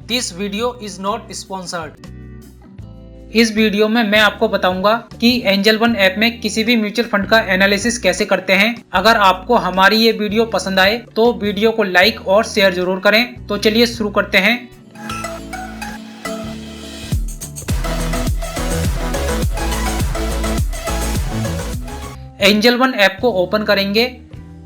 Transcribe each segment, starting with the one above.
This video is not sponsored. इस video में मैं आपको बताऊंगा कि एंजल वन ऐप में किसी भी म्यूचुअल फंड का एनालिसिस कैसे करते हैं। अगर आपको हमारी ये वीडियो पसंद आए तो वीडियो को लाइक और शेयर जरूर करें। तो चलिए शुरू करते हैं। एंजल वन ऐप को ओपन करेंगे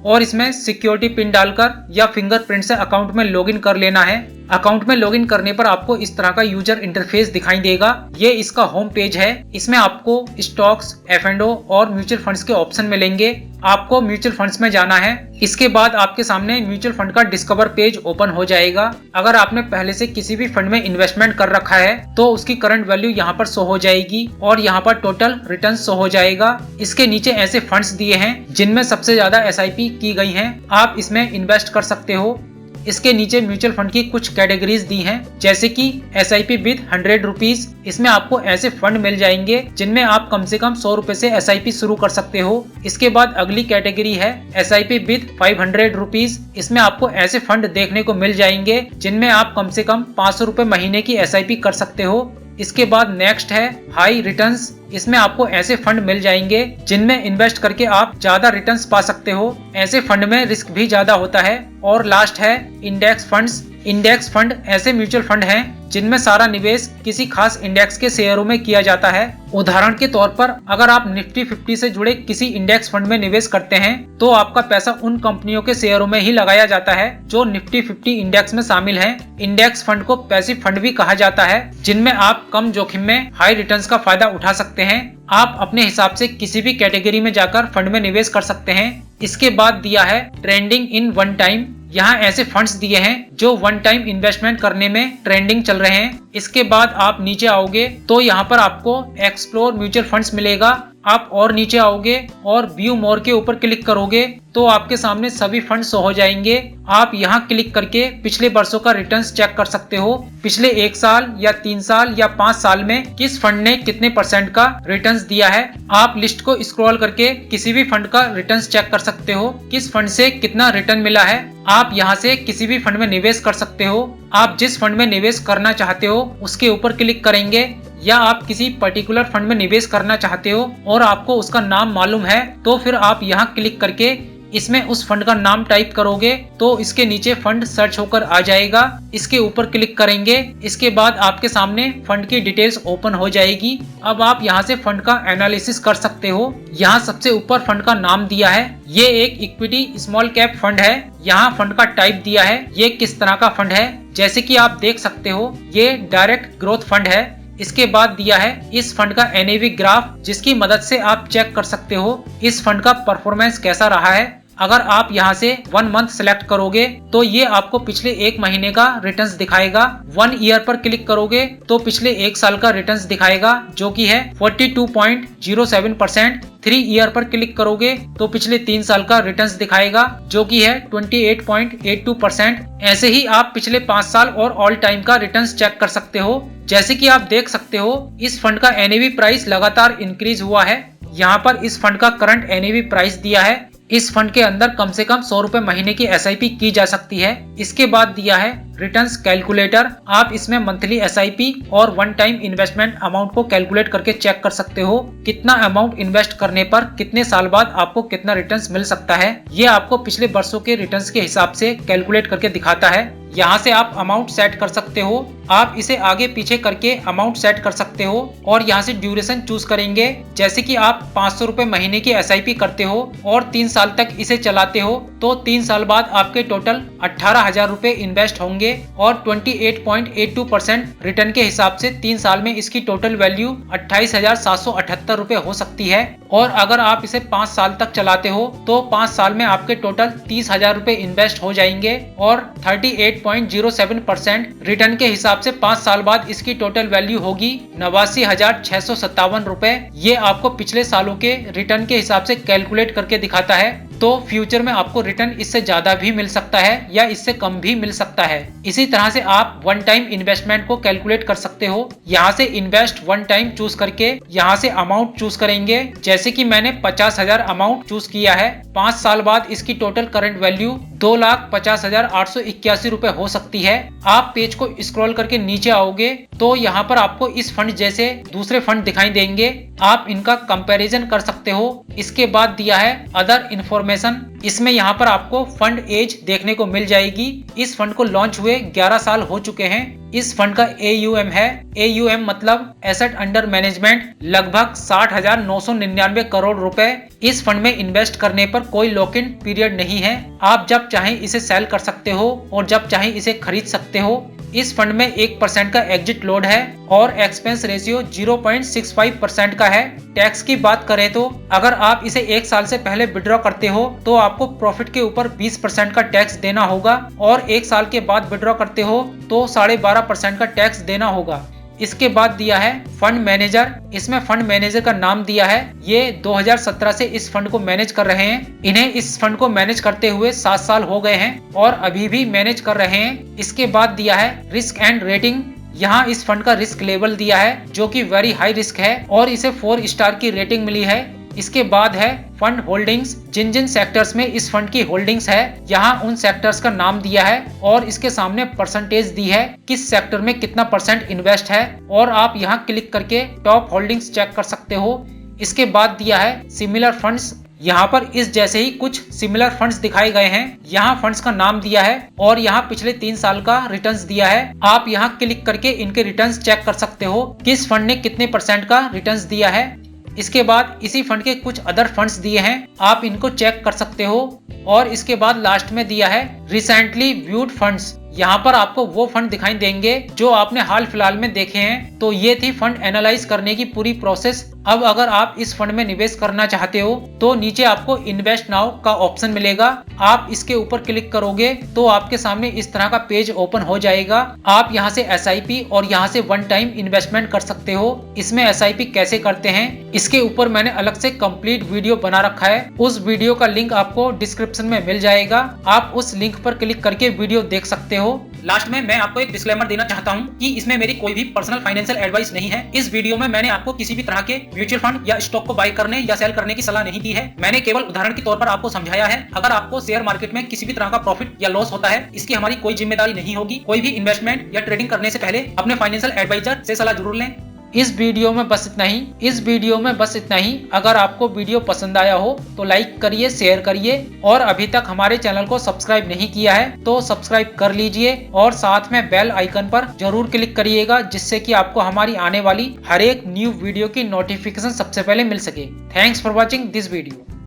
और इसमें सिक्योरिटी पिन डालकर या फिंगरप्रिंट से अकाउंट में लॉगिन कर लेना है। अकाउंट में लॉगिन करने पर आपको इस तरह का यूजर इंटरफेस दिखाई देगा। ये इसका होम पेज है। इसमें आपको स्टॉक्स, F&O और म्यूचुअल फंड्स के ऑप्शन मिलेंगे। आपको म्यूचुअल फंड्स में जाना है। इसके बाद आपके सामने म्यूचुअल फंड का डिस्कवर पेज ओपन हो जाएगा। अगर आपने पहले से किसी भी फंड में इन्वेस्टमेंट कर रखा है तो उसकी करंट वैल्यू यहाँ पर शो हो जाएगी और यहाँ पर टोटल रिटर्न शो हो जाएगा। इसके नीचे ऐसे फंड्स दिए हैं जिनमें सबसे ज्यादा SIP की गई हैं। आप इसमें इन्वेस्ट कर सकते हो। इसके नीचे म्यूचुअल फंड की कुछ कैटेगरीज दी हैं, जैसे कि SIP विद 100 रुपीज। इसमें आपको ऐसे फंड मिल जाएंगे जिनमें आप कम से कम 100 रुपए से SIP शुरू कर सकते हो। इसके बाद अगली कैटेगरी है SIP विद 500 रुपीज। इसमें आपको ऐसे फंड देखने को मिल जाएंगे जिनमें आप कम से कम 500 रुपए महीने की SIP कर सकते हो। इसके बाद नेक्स्ट है हाई रिटर्न्स। इसमें आपको ऐसे फंड मिल जाएंगे जिनमें इन्वेस्ट करके आप ज्यादा रिटर्न्स पा सकते हो। ऐसे फंड में रिस्क भी ज्यादा होता है। और लास्ट है इंडेक्स फंड्स। इंडेक्स फंड ऐसे म्यूचुअल फंड हैं जिनमें सारा निवेश किसी खास इंडेक्स के शेयरों में किया जाता है। उदाहरण के तौर पर अगर आप निफ्टी 50 से जुड़े किसी इंडेक्स फंड में निवेश करते हैं तो आपका पैसा उन कंपनियों के शेयरों में ही लगाया जाता है जो निफ्टी 50 इंडेक्स में शामिल हैं। इंडेक्स फंड को पैसिव फंड भी कहा जाता है, जिनमें आप कम जोखिम में हाई रिटर्न्स का फायदा उठा सकते हैं। आप अपने हिसाब से किसी भी कैटेगरी में जाकर फंड में निवेश कर सकते हैं। इसके बाद दिया है ट्रेंडिंग इन वन टाइम। यहाँ ऐसे फंड्स दिए हैं जो वन टाइम इन्वेस्टमेंट करने में ट्रेंडिंग चल रहे हैं। इसके बाद आप नीचे आओगे तो यहाँ पर आपको एक्सप्लोर म्यूचुअल फंड्स मिलेगा। आप और नीचे आओगे और व्यू मोर के ऊपर क्लिक करोगे तो आपके सामने सभी फंड शो हो जाएंगे। आप यहाँ क्लिक करके पिछले वर्षों का रिटर्न्स चेक कर सकते हो। पिछले 1 साल या 3 साल या 5 साल में किस फंड ने कितने % का रिटर्न्स दिया है। आप लिस्ट को स्क्रॉल करके किसी भी फंड का रिटर्न्स चेक कर सकते हो, किस फंड से कितना रिटर्न मिला है। आप यहाँ से किसी भी फंड में निवेश कर सकते हो। आप जिस फंड में निवेश करना चाहते हो उसके ऊपर क्लिक करेंगे, या आप किसी पर्टिकुलर फंड में निवेश करना चाहते हो और आपको उसका नाम मालूम है तो फिर आप यहाँ क्लिक करके इसमें उस फंड का नाम टाइप करोगे तो इसके नीचे फंड सर्च होकर आ जाएगा। इसके ऊपर क्लिक करेंगे। इसके बाद आपके सामने फंड की डिटेल्स ओपन हो जाएगी। अब आप यहाँ से फंड का एनालिसिस कर सकते हो। यहाँ सबसे ऊपर फंड का नाम दिया है। ये एक इक्विटी स्मॉल कैप फंड है। यहाँ फंड का टाइप दिया है, ये किस तरह का फंड है। जैसे कि आप देख सकते हो ये डायरेक्ट ग्रोथ फंड है। इसके बाद दिया है इस फंड का NAV ग्राफ, जिसकी मदद से आप चेक कर सकते हो इस फंड का परफॉर्मेंस कैसा रहा है। अगर आप यहाँ से 1 मंथ सिलेक्ट करोगे तो ये आपको पिछले 1 महीने का रिटर्न्स दिखाएगा। 1 ईयर पर क्लिक करोगे तो पिछले 1 साल का रिटर्न्स दिखाएगा जो कि है 42.07%। 3 ईयर पर क्लिक करोगे तो पिछले 3 साल का रिटर्न्स दिखाएगा जो कि है 28.82%। ऐसे ही आप पिछले 5 साल और ऑल टाइम का रिटर्न्स चेक कर सकते हो। जैसे कि आप देख सकते हो इस फंड का NAV प्राइस लगातार इंक्रीज हुआ है। यहाँ पर इस फंड का करंट NAV प्राइस दिया है। इस फंड के अंदर कम से कम 100 रुपए महीने की SIP की जा सकती है। इसके बाद दिया है रिटर्न्स कैलकुलेटर। आप इसमें मंथली SIP और वन टाइम इन्वेस्टमेंट अमाउंट को कैलकुलेट करके चेक कर सकते हो कितना अमाउंट इन्वेस्ट करने पर कितने साल बाद आपको कितना रिटर्न्स मिल सकता है। ये आपको पिछले वर्षों के रिटर्न्स के हिसाब से कैलकुलेट करके दिखाता है। यहाँ से आप अमाउंट सेट कर सकते हो। आप इसे आगे पीछे करके अमाउंट सेट कर सकते हो और यहाँ से ड्यूरेशन चूज करेंगे। जैसे कि आप 500 रुपए महीने की SIP करते हो और 3 साल तक इसे चलाते हो तो 3 साल बाद आपके टोटल 18,000 रुपए इन्वेस्ट होंगे और 28.82% रिटर्न के हिसाब से 3 साल में इसकी टोटल वैल्यू 28,778 रुपए हो सकती है। और अगर आप इसे 5 साल तक चलाते हो तो 5 साल में आपके टोटल 30,000 रुपए इन्वेस्ट हो जाएंगे और 38.07% रिटर्न के हिसाब से 5 साल बाद इसकी टोटल वैल्यू होगी 89,657 रुपए। ये आपको पिछले सालों के रिटर्न के हिसाब से कैलकुलेट करके दिखाता है। तो फ्यूचर में आपको रिटर्न इससे ज्यादा भी मिल सकता है या इससे कम भी मिल सकता है। इसी तरह से आप वन टाइम इन्वेस्टमेंट को कैलकुलेट कर सकते हो। यहाँ से इन्वेस्ट वन टाइम चूज करके यहाँ से अमाउंट चूज करेंगे। जैसे कि मैंने 50,000 अमाउंट चूज किया है। 5 साल बाद इसकी टोटल करंट वैल्यू 2,50,881 रुपए हो सकती है। आप पेज को स्क्रॉल करके नीचे आओगे तो यहाँ पर आपको इस फंड जैसे दूसरे फंड दिखाई देंगे। आप इनका कंपैरिजन कर सकते हो। इसके बाद दिया है अदर इन्फॉर्मेशन। इसमें यहाँ पर आपको फंड एज देखने को मिल जाएगी। इस फंड को लॉन्च हुए 11 साल हो चुके हैं। इस फंड का AUM है, AUM मतलब एसेट अंडर मैनेजमेंट, लगभग 60,999 करोड़ रुपए। इस फंड में इन्वेस्ट करने पर कोई लॉक इन पीरियड नहीं है। आप जब चाहें इसे सेल कर सकते हो और जब चाहें इसे खरीद सकते हो। इस फंड में 1% का एग्जिट लोड है और एक्सपेंस रेशियो 0.65% का है। टैक्स की बात करें तो अगर आप इसे 1 साल से पहले विड्रॉ करते हो तो आपको प्रॉफिट के ऊपर 20% का टैक्स देना होगा और 1 साल के बाद विड्रॉ करते हो तो 12.5% का टैक्स देना होगा। इसके बाद दिया है फंड मैनेजर। इसमें फंड मैनेजर का नाम दिया है। ये 2017 से इस फंड को मैनेज कर रहे हैं। इन्हें इस फंड को मैनेज करते हुए 7 साल हो गए हैं और अभी भी मैनेज कर रहे हैं। इसके बाद दिया है रिस्क एंड रेटिंग। यहाँ इस फंड का रिस्क लेवल दिया है जो कि वेरी हाई रिस्क है और इसे 4 स्टार की रेटिंग मिली है। इसके बाद है फंड होल्डिंग्स। जिन जिन सेक्टर्स में इस फंड की होल्डिंग्स है यहाँ उन सेक्टर्स का नाम दिया है और इसके सामने परसेंटेज दी है किस सेक्टर में कितना % इन्वेस्ट है और आप यहाँ क्लिक करके टॉप होल्डिंग्स चेक कर सकते हो। इसके बाद दिया है सिमिलर फंड्स। यहाँ पर इस जैसे ही कुछ सिमिलर फंड्स दिखाए गए हैं। यहाँ फंड्स का नाम दिया है और यहाँ पिछले 3 साल का रिटर्न्स दिया है। आप यहाँ क्लिक करके इनके रिटर्न्स चेक कर सकते हो किस फंड ने कितने % का रिटर्न्स दिया है। इसके बाद इसी फंड के कुछ अदर फंड्स दिए हैं, आप इनको चेक कर सकते हो। और इसके बाद लास्ट में दिया है रिसेंटली व्यूड फंड्स। यहाँ पर आपको वो फंड दिखाई देंगे जो आपने हाल फिलहाल में देखे हैं। तो ये थी फंड एनालाइज करने की पूरी प्रोसेस। अब अगर आप इस फंड में निवेश करना चाहते हो तो नीचे आपको इन्वेस्ट नाउ का ऑप्शन मिलेगा। आप इसके ऊपर क्लिक करोगे तो आपके सामने इस तरह का पेज ओपन हो जाएगा। आप यहाँ से SIP और यहाँ से वन टाइम इन्वेस्टमेंट कर सकते हो। इसमें SIP कैसे करते हैं इसके ऊपर मैंने अलग से कंप्लीट वीडियो बना रखा है। उस वीडियो का लिंक आपको डिस्क्रिप्शन में मिल जाएगा। आप उस लिंक पर क्लिक करके वीडियो देख सकते हो। लास्ट में मैं आपको एक डिस्क्लेमर देना चाहता हूं कि इसमें मेरी कोई भी पर्सनल फाइनेंशियल एडवाइस नहीं है। इस वीडियो में मैंने आपको किसी भी तरह के म्यूचुअल फंड या स्टॉक को बाय करने या सेल करने की सलाह नहीं दी है। मैंने केवल उदाहरण के तौर पर आपको समझाया है। अगर आपको शेयर मार्केट में किसी भी तरह का प्रॉफिट या लॉस होता है इसकी हमारी कोई जिम्मेदारी नहीं होगी। कोई भी इन्वेस्टमेंट या ट्रेडिंग करने से पहले अपने फाइनेंशियल एडवाइजर से सलाह जरूर लें। इस वीडियो में बस इतना ही। अगर आपको वीडियो पसंद आया हो तो लाइक करिए, शेयर करिए और अभी तक हमारे चैनल को सब्सक्राइब नहीं किया है तो सब्सक्राइब कर लीजिए और साथ में बेल आइकन पर जरूर क्लिक करिएगा जिससे कि आपको हमारी आने वाली हर एक न्यू वीडियो की नोटिफिकेशन सबसे पहले मिल सके। Thanks for watching this video.